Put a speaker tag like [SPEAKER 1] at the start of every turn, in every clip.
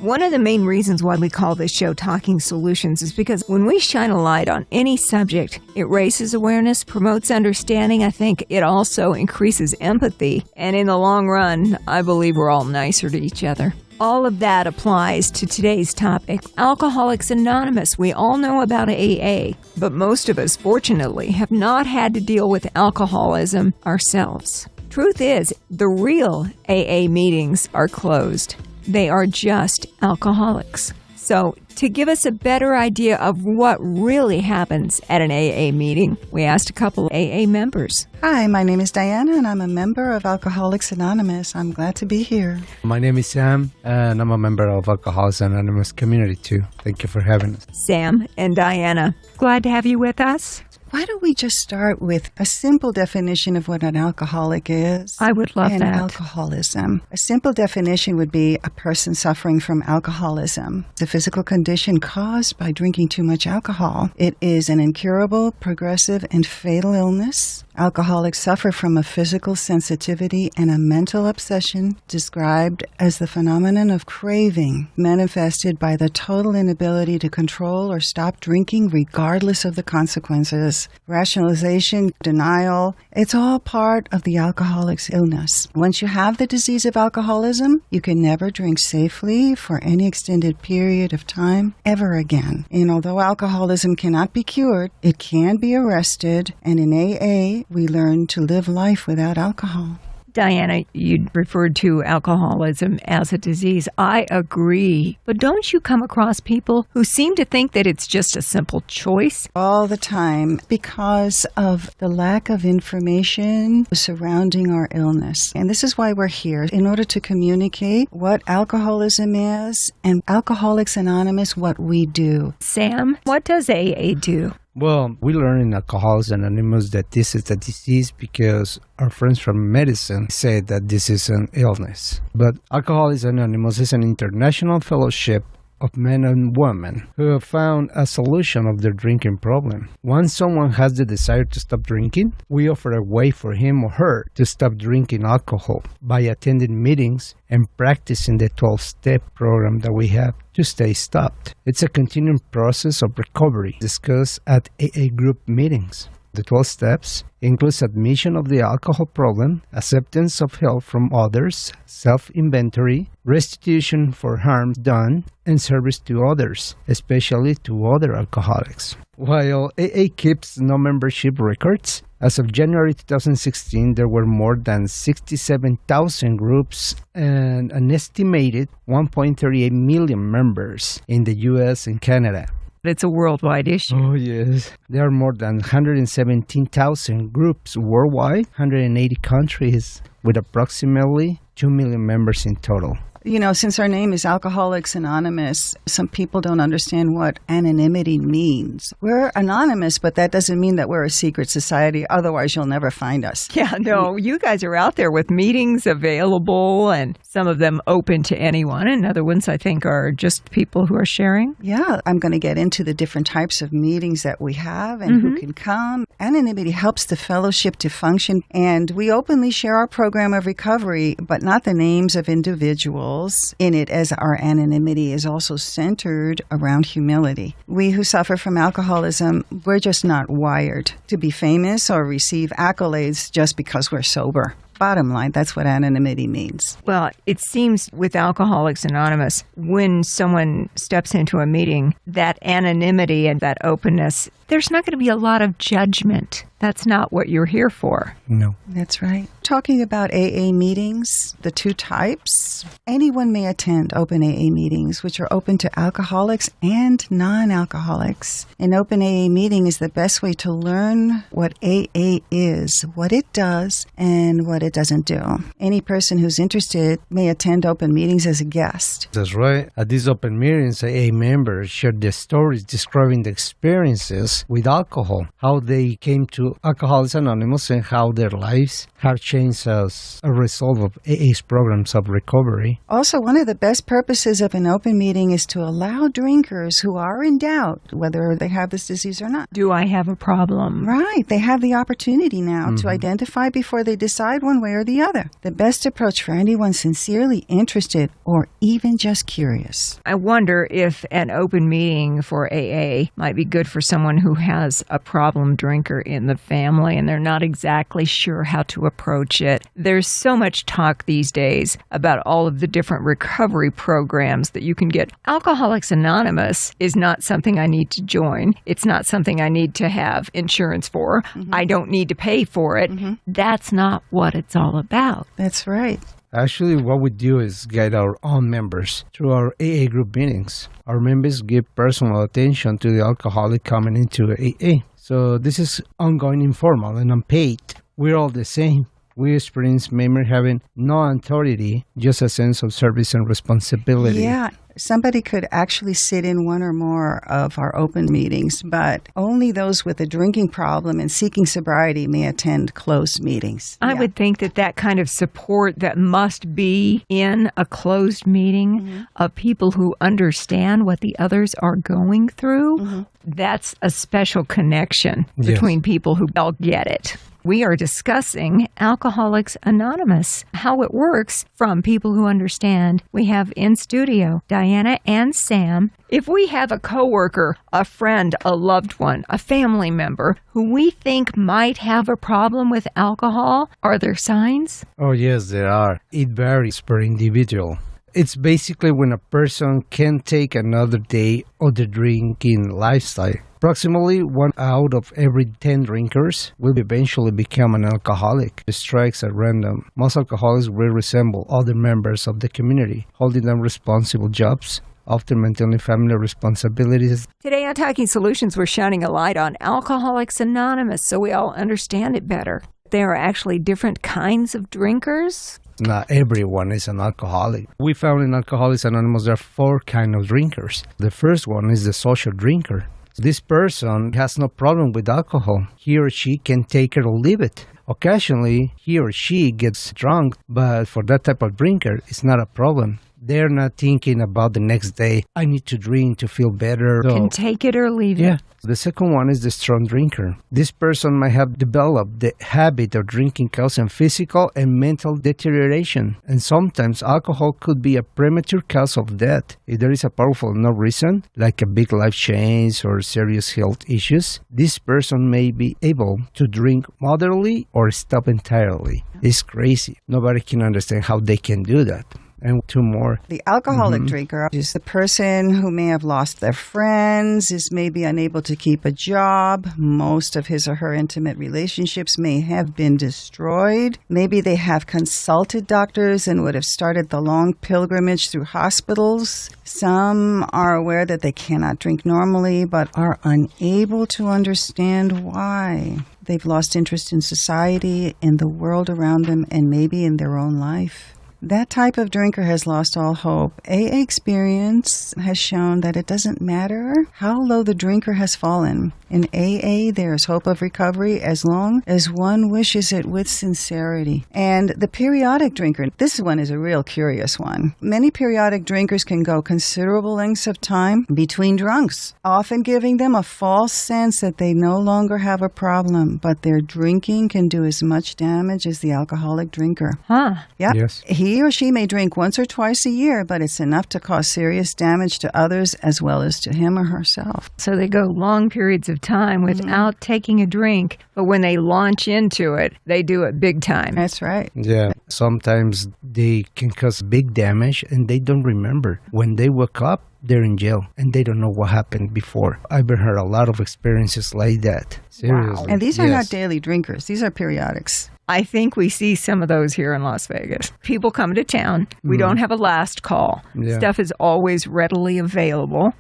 [SPEAKER 1] One of the main reasons why we call this show Talking Solutions is because when we shine a light on any subject, it raises awareness, promotes understanding. I think it also increases empathy. And in the long run, I believe we're all nicer to each other. All of that applies to today's topic, Alcoholics Anonymous. We all know about AA, but most of us, fortunately, have not had to deal with alcoholism ourselves. Truth is, the real AA meetings are closed. They are just alcoholics. So, to give us a better idea of what really happens at an AA meeting, we asked a couple of AA members.
[SPEAKER 2] Hi, my name is Diana, and I'm a member of Alcoholics Anonymous. I'm glad to be here.
[SPEAKER 3] My name is Sam, and I'm a member of Alcoholics Anonymous community, too. Thank you for having us.
[SPEAKER 1] Sam and Diana, glad to have you with us.
[SPEAKER 2] Why don't we just start with a simple definition of what an alcoholic is?
[SPEAKER 1] I would love
[SPEAKER 2] and
[SPEAKER 1] that.
[SPEAKER 2] Alcoholism. A simple definition would be a person suffering from alcoholism. It's a physical condition caused by drinking too much alcohol. It is an incurable, progressive, and fatal illness. Alcoholics suffer from a physical sensitivity and a mental obsession described as the phenomenon of craving, manifested by the total inability to control or stop drinking regardless of the consequences. Rationalization, denial, it's all part of the alcoholic's illness. Once you have the disease of alcoholism, you can never drink safely for any extended period of time ever again. And although alcoholism cannot be cured, it can be arrested, and in AA, we learn to live life without alcohol.
[SPEAKER 1] Diana, you referred to alcoholism as a disease. I agree. But don't you come across people who seem to think that it's just a simple choice?
[SPEAKER 2] All the time, because of the lack of information surrounding our illness. And this is why we're here, in order to communicate what alcoholism is and Alcoholics Anonymous, what we do.
[SPEAKER 1] Sam, what does AA do?
[SPEAKER 3] Well, we learn in Alcoholics Anonymous that this is a disease because our friends from medicine say that this is an illness. But Alcoholics Anonymous is an international fellowship of men and women who have found a solution of their drinking problem. Once someone has the desire to stop drinking, we offer a way for him or her to stop drinking alcohol by attending meetings and practicing the 12-step program that we have to stay stopped. It's a continuing process of recovery discussed at AA group meetings. The 12 steps includes admission of the alcohol problem, acceptance of help from others, self-inventory, restitution for harm done, and service to others, especially to other alcoholics. While AA keeps no membership records, as of January 2016, there were more than 67,000 groups and an estimated 1.38 million members in the U.S. and Canada.
[SPEAKER 1] It's a worldwide issue.
[SPEAKER 3] Oh, yes. There are more than 117,000 groups worldwide, 180 countries, with approximately 2 million members in total.
[SPEAKER 2] You know, since our name is Alcoholics Anonymous, some people don't understand what anonymity means. We're anonymous, but that doesn't mean that we're a secret society. Otherwise, you'll never find us.
[SPEAKER 1] Yeah, no, you guys are out there with meetings available, and some of them open to anyone, and other ones, I think, are just people who are sharing.
[SPEAKER 2] Yeah, I'm going to get into the different types of meetings that we have and who can come. Anonymity helps the fellowship to function, and we openly share our program of recovery, but not the names of individuals in it, as our anonymity is also centered around humility. We who suffer from alcoholism, we're just not wired to be famous or receive accolades just because we're sober. Bottom line, that's what anonymity means.
[SPEAKER 1] Well, it seems with Alcoholics Anonymous, when someone steps into a meeting, that anonymity and that openness, there's not going to be a lot of judgment. That's not what you're here for.
[SPEAKER 3] No.
[SPEAKER 2] That's right. Talking about AA meetings, the two types, anyone may attend open AA meetings, which are open to alcoholics and non-alcoholics. An open AA meeting is the best way to learn what AA is, what it does, and what it doesn't do. Any person who's interested may attend open meetings as a guest.
[SPEAKER 3] That's right. At these open meetings, AA members share their stories describing the experiences with alcohol, how they came to to Alcoholics Anonymous and how their lives have changed as a result of AA's programs of recovery.
[SPEAKER 2] Also, one of the best purposes of an open meeting is to allow drinkers who are in doubt whether they have this disease or not.
[SPEAKER 1] Do I have a problem?
[SPEAKER 2] Right. They have the opportunity now to identify before they decide one way or the other. The best approach for anyone sincerely interested or even just curious.
[SPEAKER 1] I wonder if an open meeting for AA might be good for someone who has a problem drinker in the family and they're not exactly sure how to approach it. There's so much talk these days about all of the different recovery programs that you can get. Alcoholics Anonymous is not something I need to join. It's not something I need to have insurance for. I don't need to pay for it. That's not what it's all about.
[SPEAKER 2] That's right.
[SPEAKER 3] Actually, what we do is guide our own members through our AA group meetings. Our members give personal attention to the alcoholic coming into AA. So this is ongoing, informal, and unpaid. We're all the same. We experience memory having no authority, just a sense of service and responsibility.
[SPEAKER 2] Yeah. Somebody could actually sit in one or more of our open meetings, but only those with a drinking problem and seeking sobriety may attend closed meetings.
[SPEAKER 1] I would think that kind of support that must be in a closed meeting of people who understand what the others are going through, that's a special connection between people who all get it. We are discussing Alcoholics Anonymous, how it works from people who understand. We have in studio Diana and Sam. If we have a coworker, a friend, a loved one, a family member who we think might have a problem with alcohol, are there signs?
[SPEAKER 3] Oh, yes, there are. It varies per individual. It's basically when a person can't take another day of the drinking lifestyle. Approximately 1 out of every 10 drinkers will eventually become an alcoholic. It strikes at random. Most alcoholics will resemble other members of the community, holding down responsible jobs, often maintaining family responsibilities.
[SPEAKER 1] Today on Talking Solutions, we're shining a light on Alcoholics Anonymous so we all understand it better. There are actually different kinds of drinkers.
[SPEAKER 3] Not everyone is an alcoholic. We found in Alcoholics Anonymous there are 4 kinds of drinkers. The first one is the social drinker. This person has no problem with alcohol. He or she can take it or leave it. Occasionally, he or she gets drunk, but for that type of drinker, it's not a problem. They're not thinking about the next day, I need to drink to feel better.
[SPEAKER 1] Can take it or leave it.
[SPEAKER 3] Yeah. The second one is the strong drinker. This person might have developed the habit of drinking causing physical and mental deterioration. And sometimes alcohol could be a premature cause of death. If there is a powerful enough reason, like a big life change or serious health issues, this person may be able to drink moderately or stop entirely. It's crazy. Nobody can understand how they can do that. And 2 more.
[SPEAKER 2] The alcoholic drinker is the person who may have lost their friends, is maybe unable to keep a job. Most of his or her intimate relationships may have been destroyed. Maybe they have consulted doctors and would have started the long pilgrimage through hospitals. Some are aware that they cannot drink normally, but are unable to understand why. They've lost interest in society, in the world around them, and maybe in their own life. That type of drinker has lost all hope. AA experience has shown that it doesn't matter how low the drinker has fallen. In AA, there is hope of recovery as long as one wishes it with sincerity. And the periodic drinker, this one is a real curious one. Many periodic drinkers can go considerable lengths of time between drunks, often giving them a false sense that they no longer have a problem, but their drinking can do as much damage as the alcoholic drinker. Yep.
[SPEAKER 3] Yes.
[SPEAKER 2] He or she may drink once or twice a year, but it's enough to cause serious damage to others as well as to him or herself.
[SPEAKER 1] So they go long periods of time without taking a drink, but when they launch into it, they do it big time.
[SPEAKER 2] That's right.
[SPEAKER 3] Yeah. Sometimes they can cause big damage and they don't remember. When they wake up, they're in jail and they don't know what happened before. I've heard a lot of experiences like that. Seriously.
[SPEAKER 2] And these are not daily drinkers. These are periodics.
[SPEAKER 1] I think we see some of those here in Las Vegas. People come to town. We don't have a last call.
[SPEAKER 3] Yeah.
[SPEAKER 1] Stuff is always readily available.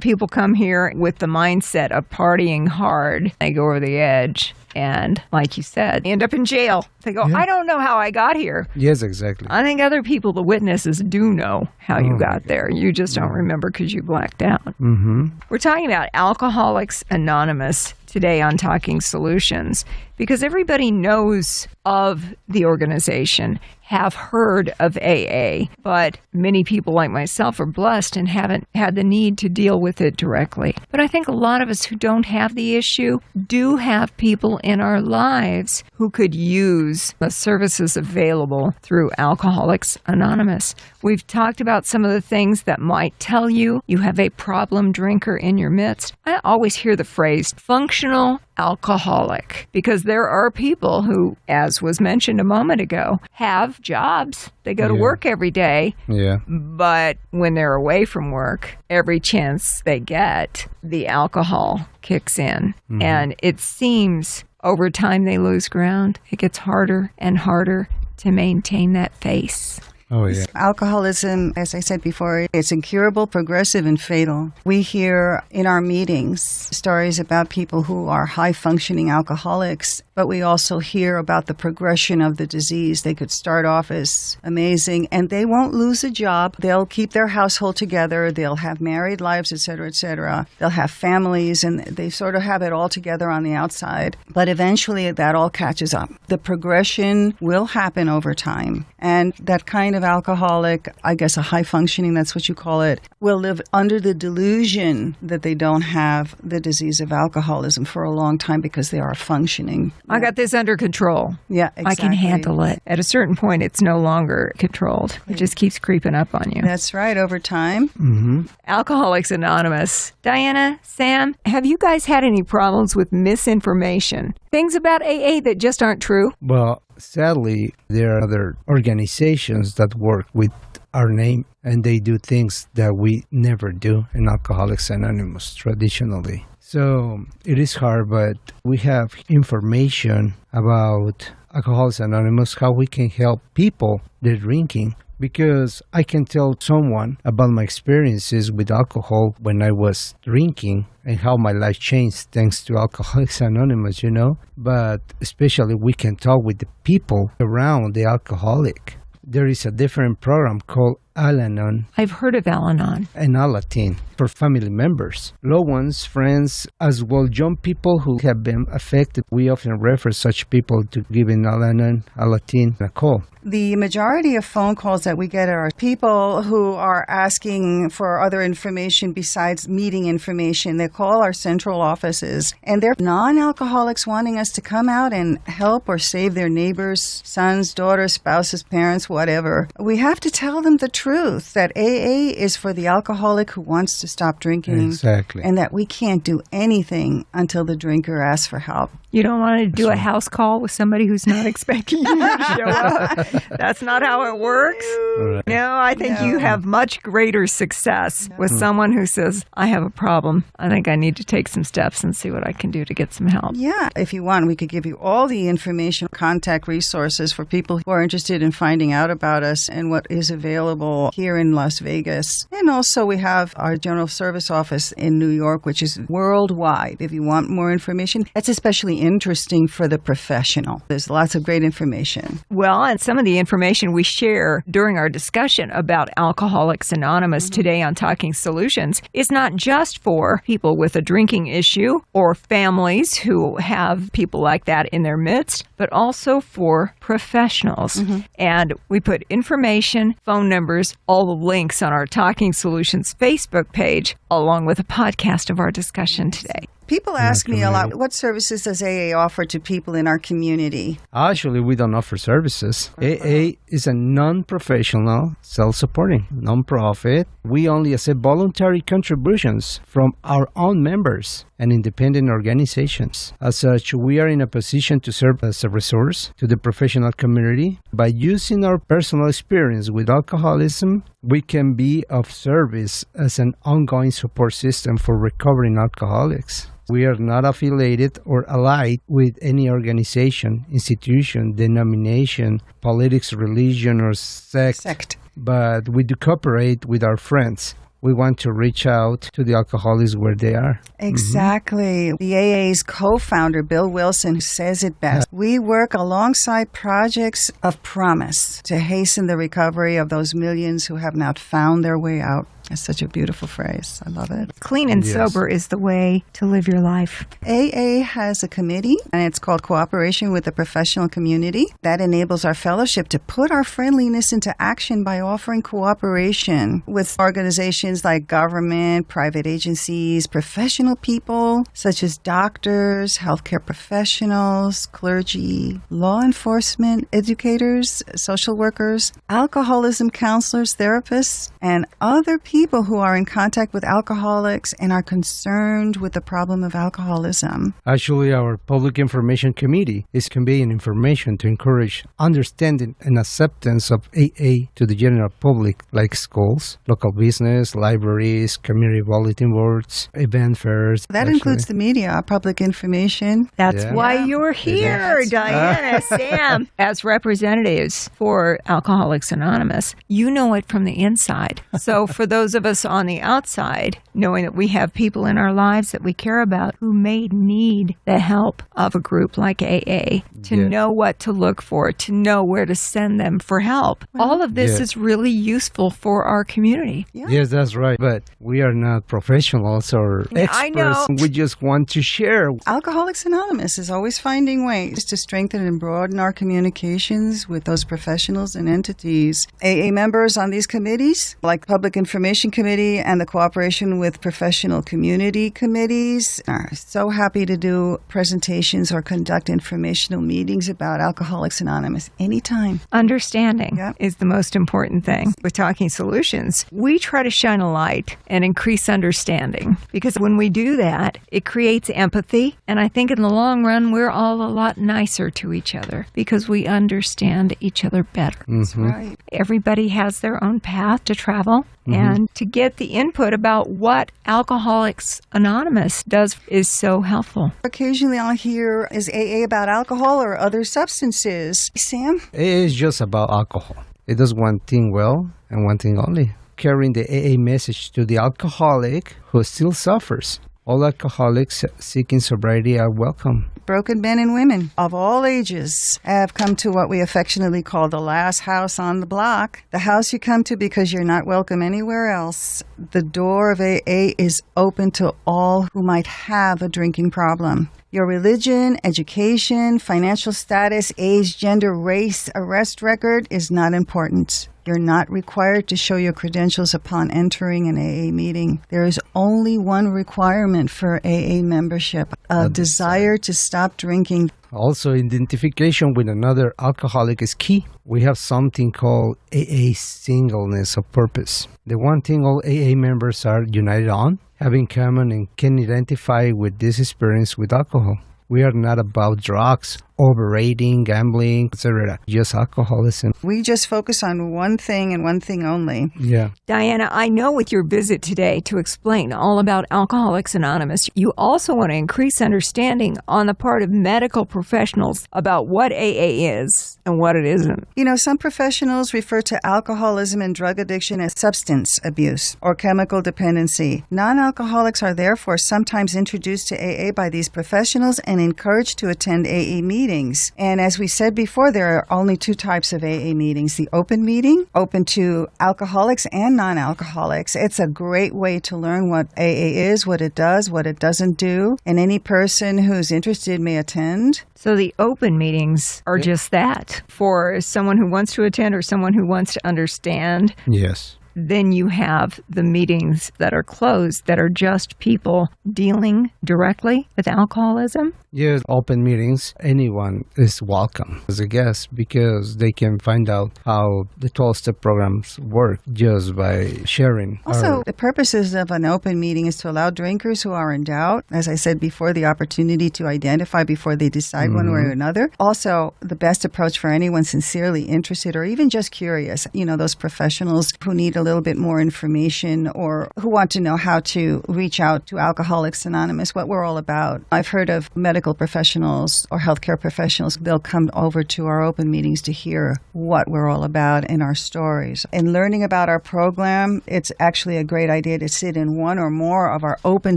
[SPEAKER 1] People come here with the mindset of partying hard. They go over the edge. And like you said, they end up in jail. They go, I don't know how I got here.
[SPEAKER 3] Yes, exactly.
[SPEAKER 1] I think other people, the witnesses, do know how you got there. You just don't remember because you blacked out. We're talking about Alcoholics Anonymous today on Talking Solutions, because everybody knows of the organization, have heard of AA, but many people like myself are blessed and haven't had the need to deal with it directly. But I think a lot of us who don't have the issue do have people in our lives who could use the services available through Alcoholics Anonymous. We've talked about some of the things that might tell you have a problem drinker in your midst. I always hear the phrase functional alcoholic, because there are people who, as was mentioned a moment ago, have jobs. They go to work every day.
[SPEAKER 3] Yeah.
[SPEAKER 1] But when they're away from work, every chance they get, the alcohol kicks in. Mm-hmm. And it seems over time they lose ground. It gets harder and harder to maintain that face.
[SPEAKER 3] Oh, yeah.
[SPEAKER 2] Alcoholism, as I said before, it's incurable, progressive, and fatal. We hear in our meetings stories about people who are high-functioning alcoholics, but we also hear about the progression of the disease. They could start off as amazing, and they won't lose a job. They'll keep their household together. They'll have married lives, et cetera, et cetera. They'll have families, and they sort of have it all together on the outside. But eventually, that all catches up. The progression will happen over time, and that kind of alcoholic, I guess a high functioning, that's what you call it, will live under the delusion that they don't have the disease of alcoholism for a long time because they are functioning.
[SPEAKER 1] I got this under control.
[SPEAKER 2] Yeah, exactly.
[SPEAKER 1] I can handle it. At a certain point, it's no longer controlled. It just keeps creeping up on you.
[SPEAKER 2] That's right, over time.
[SPEAKER 3] Mm-hmm.
[SPEAKER 1] Alcoholics Anonymous. Diana, Sam, have you guys had any problems with misinformation? Things about AA that just aren't true?
[SPEAKER 3] Well, sadly, there are other organizations that work with our name, and they do things that we never do in Alcoholics Anonymous traditionally. So it is hard, but we have information about Alcoholics Anonymous, how we can help people that are drinking. Because I can tell someone about my experiences with alcohol when I was drinking and how my life changed thanks to Alcoholics Anonymous, you know. But especially we can talk with the people around the alcoholic. There is a different program called Al-Anon.
[SPEAKER 1] I've heard of Al-Anon.
[SPEAKER 3] And Alateen for family members, loved ones, friends, as well young people who have been affected. We often refer such people to giving Al-Anon, Alateen a call.
[SPEAKER 2] The majority of phone calls that we get are people who are asking for other information besides meeting information. They call our central offices, and they're non-alcoholics wanting us to come out and help or save their neighbors, sons, daughters, spouses, parents, whatever. We have to tell them the truth, that AA is for the alcoholic who wants to stop drinking.
[SPEAKER 3] Exactly.
[SPEAKER 2] And that we can't do anything until the drinker asks for help.
[SPEAKER 1] You don't want to do a house call with somebody who's not expecting you to show up. That's not how it works.
[SPEAKER 3] Right.
[SPEAKER 1] No, I think you have much greater success with someone who says, I have a problem. I think I need to take some steps and see what I can do to get some help.
[SPEAKER 2] Yeah. If you want, we could give you all the information, contact resources for people who are interested in finding out about us and what is available here in Las Vegas. And also we have our general service office in New York, which is worldwide. If you want more information, that's especially interesting for the professional. There's lots of great information.
[SPEAKER 1] Well, and some of the information we share during our discussion about Alcoholics Anonymous today on Talking Solutions is not just for people with a drinking issue or families who have people like that in their midst, but also for professionals. And we put information, phone numbers, all the links on our Talking Solutions Facebook page, along with a podcast of our discussion today.
[SPEAKER 2] People ask me a lot, what services does AA offer to people in our community?
[SPEAKER 3] Actually, we don't offer services. AA is a non-professional, self-supporting, non-profit. We only accept voluntary contributions from our own members and independent organizations. As such, we are in a position to serve as a resource to the professional community. By using our personal experience with alcoholism, we can be of service as an ongoing support system for recovering alcoholics. We are not affiliated or allied with any organization, institution, denomination, politics, religion, or sect. But we do cooperate with our friends. We want to reach out to the alcoholics where they are.
[SPEAKER 2] Exactly. The AA's co-founder, Bill Wilson, says it best. We work alongside projects of promise to hasten the recovery of those millions who have not found their way out. That's such a beautiful phrase. I love it.
[SPEAKER 1] Clean and
[SPEAKER 3] Yes.
[SPEAKER 1] sober is the way to live your life.
[SPEAKER 2] AA has a committee, and it's called Cooperation with the Professional Community. That enables our fellowship to put our friendliness into action by offering cooperation with organizations like government, private agencies, professional people such as doctors, healthcare professionals, clergy, law enforcement, educators, social workers, alcoholism counselors, therapists, and other people who are in contact with alcoholics and are concerned with the problem of alcoholism.
[SPEAKER 3] Actually, our Public Information Committee is conveying information to encourage understanding and acceptance of AA to the general public, like schools, local business, libraries, community bulletin boards, event fairs.
[SPEAKER 2] That includes the media, public information.
[SPEAKER 1] That's
[SPEAKER 3] Yeah.
[SPEAKER 1] why you're here,
[SPEAKER 2] That's
[SPEAKER 1] Diana, Sam. As representatives for Alcoholics Anonymous, you know it from the inside. So for those of us on the outside, knowing that we have people in our lives that we care about who may need the help of a group like AA, to
[SPEAKER 3] Yeah.
[SPEAKER 1] know what to look for, to know where to send them for help. All of this
[SPEAKER 3] Yeah.
[SPEAKER 1] is really useful for our community.
[SPEAKER 3] Yes, that's right. But we are not professionals or experts.
[SPEAKER 1] I know.
[SPEAKER 3] We just want to share.
[SPEAKER 2] Alcoholics Anonymous is always finding ways to strengthen and broaden our communications with those professionals and entities. AA members on these committees, like Public Information Committee and the Cooperation with Professional Community Committees, are so happy to do presentations or conduct informational meetings about Alcoholics Anonymous anytime.
[SPEAKER 1] Understanding
[SPEAKER 2] Yep.
[SPEAKER 1] is the most important thing. With Talking Solutions, we try to shine a light and increase understanding because when we do that, it creates empathy. And I think in the long run, we're all a lot nicer to each other because we understand each other better.
[SPEAKER 2] That's right.
[SPEAKER 1] Everybody has their own path to travel. And to get the input about what Alcoholics Anonymous does is so helpful.
[SPEAKER 2] Occasionally I'll hear, is AA about alcohol or other substances? Sam?
[SPEAKER 3] AA is just about alcohol. It does one thing well and one thing only. Carrying the AA message to the alcoholic who still suffers. All alcoholics seeking sobriety are welcome.
[SPEAKER 2] Broken men and women of all ages have come to what we affectionately call the last house on the block. The house you come to because you're not welcome anywhere else. The door of AA is open to all who might have a drinking problem. Your religion, education, financial status, age, gender, race, arrest record is not important. You're not required to show your credentials upon entering an AA meeting. There is only one requirement for AA membership, a desire to stop drinking.
[SPEAKER 3] Also, identification with another alcoholic is key. We have something called AA singleness of purpose. The one thing all AA members are united on, having common and can identify with this experience with alcohol. We are not about drugs, overeating, gambling, etc. Just alcoholism.
[SPEAKER 2] We just focus on one thing and one thing only.
[SPEAKER 3] Yeah.
[SPEAKER 1] Diana, I know with your visit today to explain all about Alcoholics Anonymous, you also want to increase understanding on the part of medical professionals about what AA is and what it isn't.
[SPEAKER 2] You know, some professionals refer to alcoholism and drug addiction as substance abuse or chemical dependency. Non-alcoholics are therefore sometimes introduced to AA by these professionals and encouraged to attend AA meetings. And as we said before, there are only two types of AA meetings. The open meeting, open to alcoholics and non-alcoholics. It's a great way to learn what AA is, what it does, what it doesn't do. And any person who's interested may attend.
[SPEAKER 1] So the open meetings are just that. For someone who wants to attend or someone who wants to understand,
[SPEAKER 3] Yes.
[SPEAKER 1] then you have the meetings that are closed that are just people dealing directly with alcoholism.
[SPEAKER 3] Yes, open meetings, anyone is welcome as a guest because they can find out how the 12-step programs work just by sharing.
[SPEAKER 2] Also, the purposes of an open meeting is to allow drinkers who are in doubt, as I said before, the opportunity to identify before they decide one way or another. Also, the best approach for anyone sincerely interested or even just curious, you know, those professionals who need a little bit more information or who want to know how to reach out to Alcoholics Anonymous, what we're all about. I've heard of medical professionals or healthcare professionals. They'll come over to our open meetings to hear what we're all about and our stories. In learning about our program, it's actually a great idea to sit in one or more of our open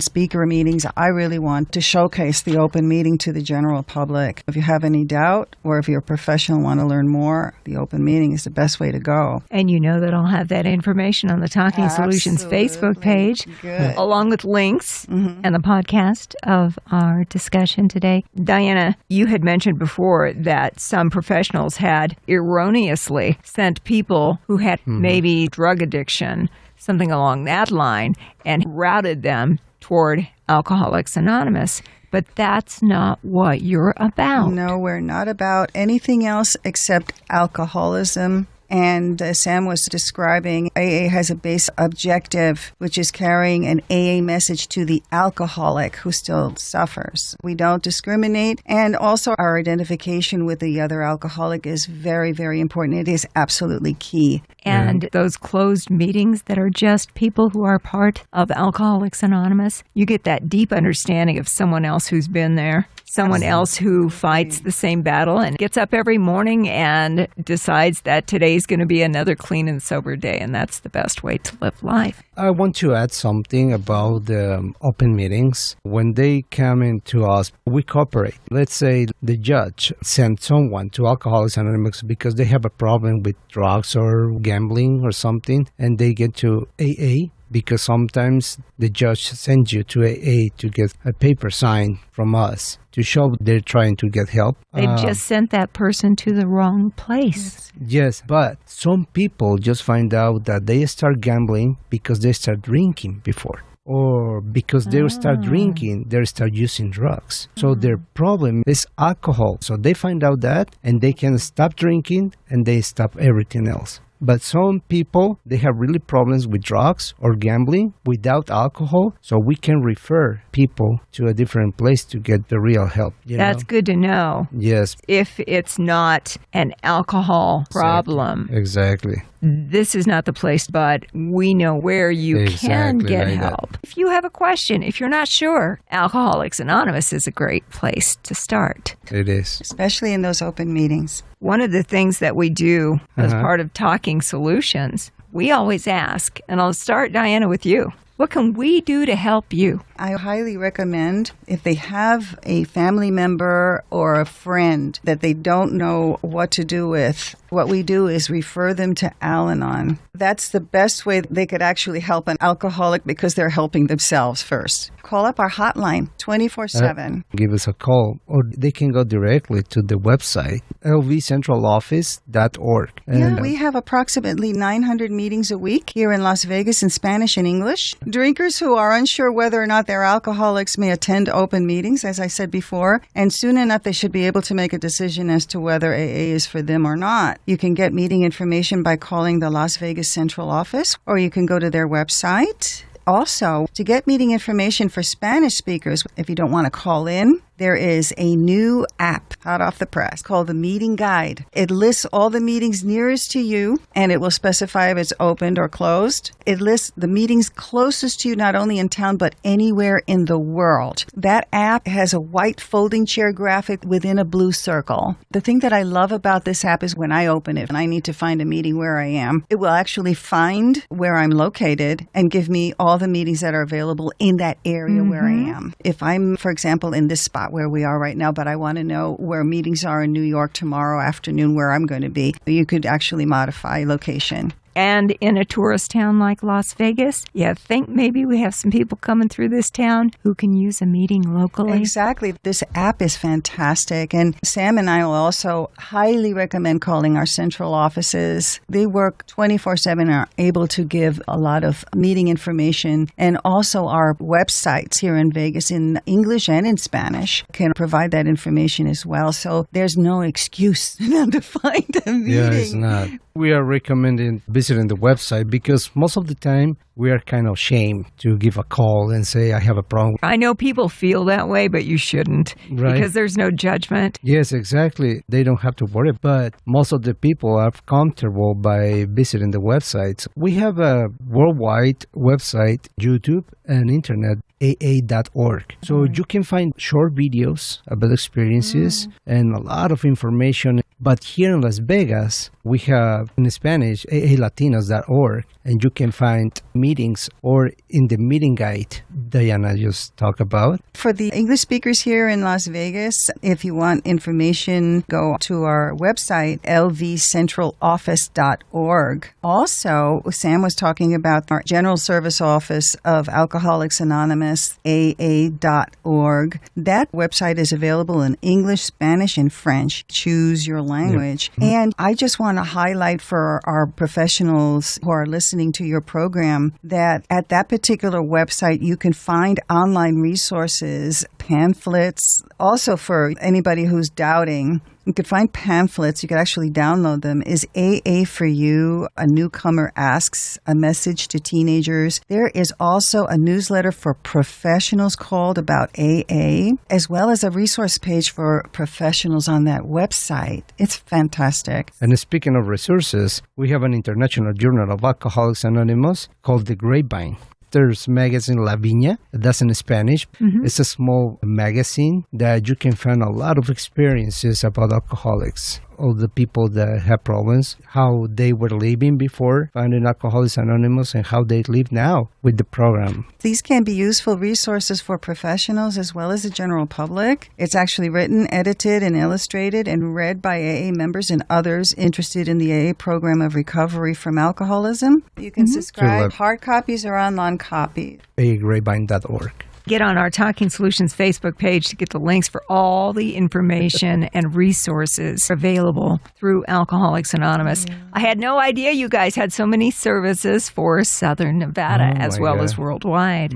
[SPEAKER 2] speaker meetings. I really want to showcase the open meeting to the general public. If you have any doubt or if you're a professional and want to learn more, the open meeting is the best way to go.
[SPEAKER 1] And you know that I'll have that information information on the Talking Solutions Facebook page,
[SPEAKER 2] Good.
[SPEAKER 1] along with links and the podcast of our discussion today. Diana, you had mentioned before that some professionals had erroneously sent people who had maybe drug addiction, something along that line, and routed them toward Alcoholics Anonymous. But that's not what you're about.
[SPEAKER 2] No, we're not about anything else except alcoholism. And Sam was describing AA has a base objective, which is carrying an AA message to the alcoholic who still suffers. We don't discriminate. And also our identification with the other alcoholic is very, very important. It is absolutely key.
[SPEAKER 1] And those closed meetings that are just people who are part of Alcoholics Anonymous, you get that deep understanding of someone else who's been there, someone else who fights the same battle and gets up every morning and decides that today's going to be another clean and sober day, and that's the best way to live life.
[SPEAKER 3] I want to add something about the open meetings. When they come into us, we cooperate. Let's say the judge sent someone to Alcoholics Anonymous because they have a problem with drugs or gambling or something, and they get to AA. Because sometimes the judge sends you to AA to get a paper signed from us to show they're trying to get help.
[SPEAKER 1] They've just sent that person to the wrong place.
[SPEAKER 3] Yes, but some people just find out that they start gambling because they start drinking before. Or because they start drinking, they start using drugs. So their problem is alcohol. So they find out that and they can stop drinking and they stop everything else. But some people, they have really problems with drugs or gambling without alcohol, so we can refer people to a different place to get the real help.
[SPEAKER 1] That's good to know.
[SPEAKER 3] Yes.
[SPEAKER 1] If it's not an alcohol problem.
[SPEAKER 3] Exactly.
[SPEAKER 1] This is not the place, but we know where you can get
[SPEAKER 3] like
[SPEAKER 1] help. If you have a question, if you're not sure, Alcoholics Anonymous is a great place to start.
[SPEAKER 3] It is.
[SPEAKER 2] Especially in those open meetings.
[SPEAKER 1] One of the things that we do as part of Talking Solutions, we always ask, and I'll start, Diana, with you. What can we do to help you?
[SPEAKER 2] I highly recommend if they have a family member or a friend that they don't know what to do with, what we do is refer them to Al-Anon. That's the best way they could actually help an alcoholic because they're helping themselves first. Call up our hotline 24/7.
[SPEAKER 3] Give us a call, or they can go directly to the website, lvcentraloffice.org.
[SPEAKER 2] Yeah, we have approximately 900 meetings a week here in Las Vegas in Spanish and English. Drinkers who are unsure whether or not they're alcoholics may attend open meetings, as I said before, and soon enough they should be able to make a decision as to whether AA is for them or not. You can get meeting information by calling the Las Vegas Central Office, or you can go to their website. Also, to get meeting information for Spanish speakers, if you don't want to call in, there is a new app hot off the press called the Meeting Guide. It lists all the meetings nearest to you, and it will specify if it's opened or closed. It lists the meetings closest to you, not only in town, but anywhere in the world. That app has a white folding chair graphic within a blue circle. The thing that I love about this app is when I open it and I need to find a meeting where I am, it will actually find where I'm located and give me all the meetings that are available in that area where I am. If I'm, for example, in this spot where we are right now, but I want to know where meetings are in New York tomorrow afternoon, where I'm going to be, you could actually modify location.
[SPEAKER 1] And in a tourist town like Las Vegas, you think maybe we have some people coming through this town who can use a meeting locally?
[SPEAKER 2] Exactly. This app is fantastic. And Sam and I will also highly recommend calling our central offices. They work 24/7 and are able to give a lot of meeting information. And also our websites here in Vegas in English and in Spanish can provide that information as well. So there's no excuse not to find a meeting.
[SPEAKER 3] Yeah, it's not. We are recommending visiting the website because most of the time we are kind of ashamed to give a call and say, I have a problem.
[SPEAKER 1] I know people feel that way, but you shouldn't.
[SPEAKER 3] Right.
[SPEAKER 1] Because there's no judgment.
[SPEAKER 3] Yes, exactly. They don't have to worry. But most of the people are comfortable by visiting the websites. We have a worldwide website, YouTube, and internet. aa.org. So you can find short videos about experiences and a lot of information. But here in Las Vegas, we have in Spanish, aalatinos.org, and you can find meetings or in the meeting guide Diana just talked about.
[SPEAKER 2] For the English speakers here in Las Vegas, if you want information, go to our website, lvcentraloffice.org. Also, Sam was talking about our General Service Office of Alcoholics Anonymous, aa.org. That website is available in English, Spanish, and French. Choose your language.
[SPEAKER 3] Yep.
[SPEAKER 2] And I just want to highlight for our professionals who are listening to your program that at that particular website, you can find online resources, pamphlets. Also, for anybody who's doubting, you could find pamphlets. You could actually download them. Is AA for You? A Newcomer Asks, a message to teenagers. There is also a newsletter for professionals called About AA, as well as a resource page for professionals on that website. It's fantastic.
[SPEAKER 3] And speaking of resources, we have an international journal of Alcoholics Anonymous called The Grapevine. There's magazine La Viña, that's in Spanish. It's a small magazine that you can find a lot of experiences about alcoholics, all the people that have problems, how they were living before finding Alcoholics Anonymous and how they live now with the program.
[SPEAKER 2] These can be useful resources for professionals as well as the general public. It's actually written, edited, and illustrated and read by AA members and others interested in the AA program of recovery from alcoholism. You can subscribe. Hard copies or online copies.
[SPEAKER 3] Grapevine.org.
[SPEAKER 1] Get on our Talking Solutions Facebook page to get the links for all the information and resources available through Alcoholics Anonymous. I had no idea you guys had so many services for Southern Nevada as well as worldwide.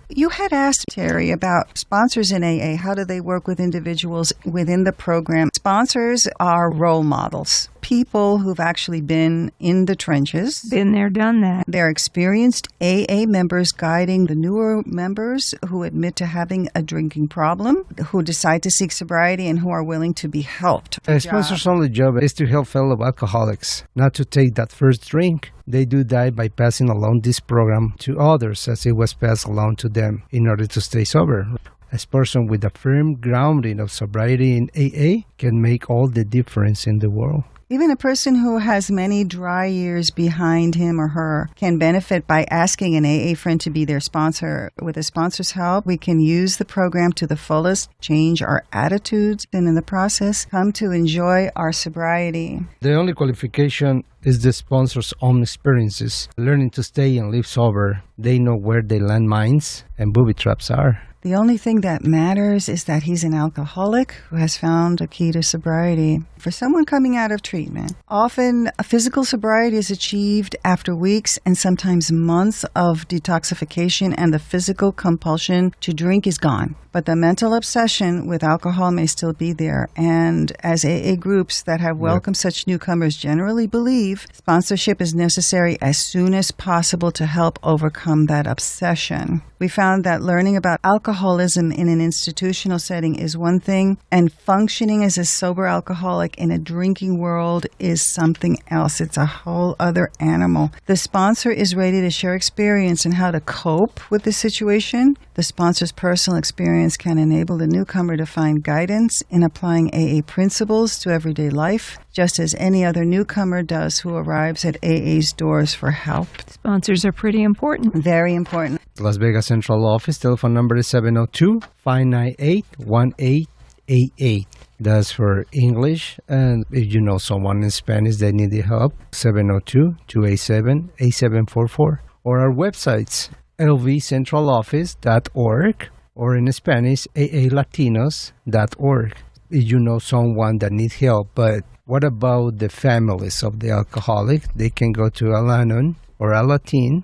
[SPEAKER 2] You had asked Terry about sponsors in AA. How do they work with individuals within the program? Sponsors are role models, people who've actually been in the trenches.
[SPEAKER 1] Been there, done that.
[SPEAKER 2] They're experienced AA members guiding the newer members who admit to having a drinking problem, who decide to seek sobriety, and who are willing to be helped.
[SPEAKER 3] A sponsor's only job is to help fellow alcoholics, not to take that first drink. They do that by passing along this program to others as it was passed along to them in order to stay sober. A person with a firm grounding of sobriety in AA can make all the difference in the world.
[SPEAKER 2] Even a person who has many dry years behind him or her can benefit by asking an AA friend to be their sponsor. With a sponsor's help, we can use the program to the fullest, change our attitudes, and in the process, come to enjoy our sobriety.
[SPEAKER 3] The only qualification is the sponsor's own experiences. Learning to stay and live sober, they know where the landmines and booby traps are.
[SPEAKER 2] The only thing that matters is that he's an alcoholic who has found a key to sobriety. For someone coming out of treatment, often a physical sobriety is achieved after weeks and sometimes months of detoxification, and the physical compulsion to drink is gone. But the mental obsession with alcohol may still be there. And as AA groups that have welcomed such newcomers generally believe, sponsorship is necessary as soon as possible to help overcome that obsession. We found that learning about alcoholism in an institutional setting is one thing, and functioning as a sober alcoholic in a drinking world is something else. It's a whole other animal. The sponsor is ready to share experience on how to cope with the situation. The sponsor's personal experience can enable the newcomer to find guidance in applying AA principles to everyday life, just as any other newcomer does who arrives at AA's doors for help.
[SPEAKER 1] Sponsors are pretty important.
[SPEAKER 2] Very important.
[SPEAKER 3] Las Vegas Central Office telephone number is 702-598-1888. That's for English. And if you know someone in Spanish that needs help, 702-287-8744. Or our websites, lvcentraloffice.org, or in Spanish, aalatinos.org. If you know someone that needs help, but what about the families of the alcoholic? They can go to Al-Anon or Al-Atin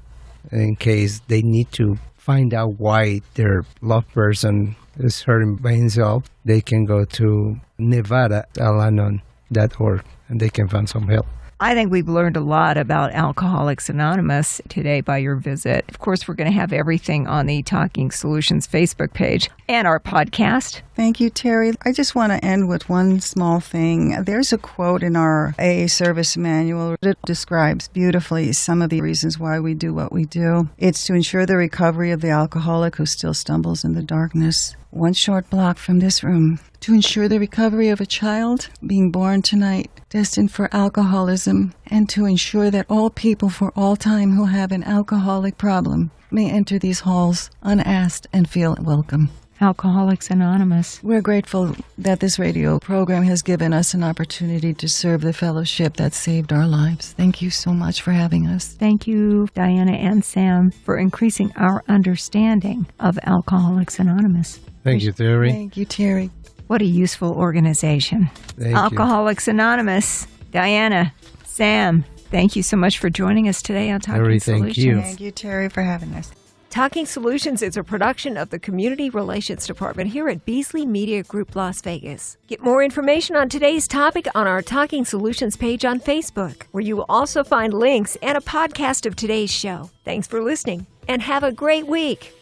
[SPEAKER 3] in case they need to find out why their loved person is hurting by himself. They can go to nevadalanon.org and they can find some help.
[SPEAKER 1] I think we've learned a lot about Alcoholics Anonymous today by your visit. Of course, we're going to have everything on the Talking Solutions Facebook page and our podcast.
[SPEAKER 2] Thank you, Terry. I just want to end with one small thing. There's a quote in our AA service manual that describes beautifully some of the reasons why we do what we do. It's to ensure the recovery of the alcoholic who still stumbles in the darkness. One short block from this room. To ensure the recovery of a child being born tonight, destined for alcoholism, and to ensure that all people for all time who have an alcoholic problem may enter these halls unasked and feel welcome.
[SPEAKER 1] Alcoholics Anonymous.
[SPEAKER 2] We're grateful that this radio program has given us an opportunity to serve the fellowship that saved our lives. Thank you so much for having us.
[SPEAKER 1] Thank you, Diana and Sam, for increasing our understanding of Alcoholics Anonymous.
[SPEAKER 3] Thank you, Terry.
[SPEAKER 2] Thank you, Terry.
[SPEAKER 1] What a useful organization.
[SPEAKER 3] Thank
[SPEAKER 1] Alcoholics Anonymous. Diana, Sam, thank you so much for joining us today on Talking
[SPEAKER 3] Terry,
[SPEAKER 1] Solutions.
[SPEAKER 3] thank you.
[SPEAKER 2] Thank you, Terry, for having us.
[SPEAKER 4] Talking Solutions is a production of the Community Relations Department here at Beasley Media Group, Las Vegas. Get more information on today's topic on our Talking Solutions page on Facebook, where you will also find links and a podcast of today's show. Thanks for listening, and have a great week.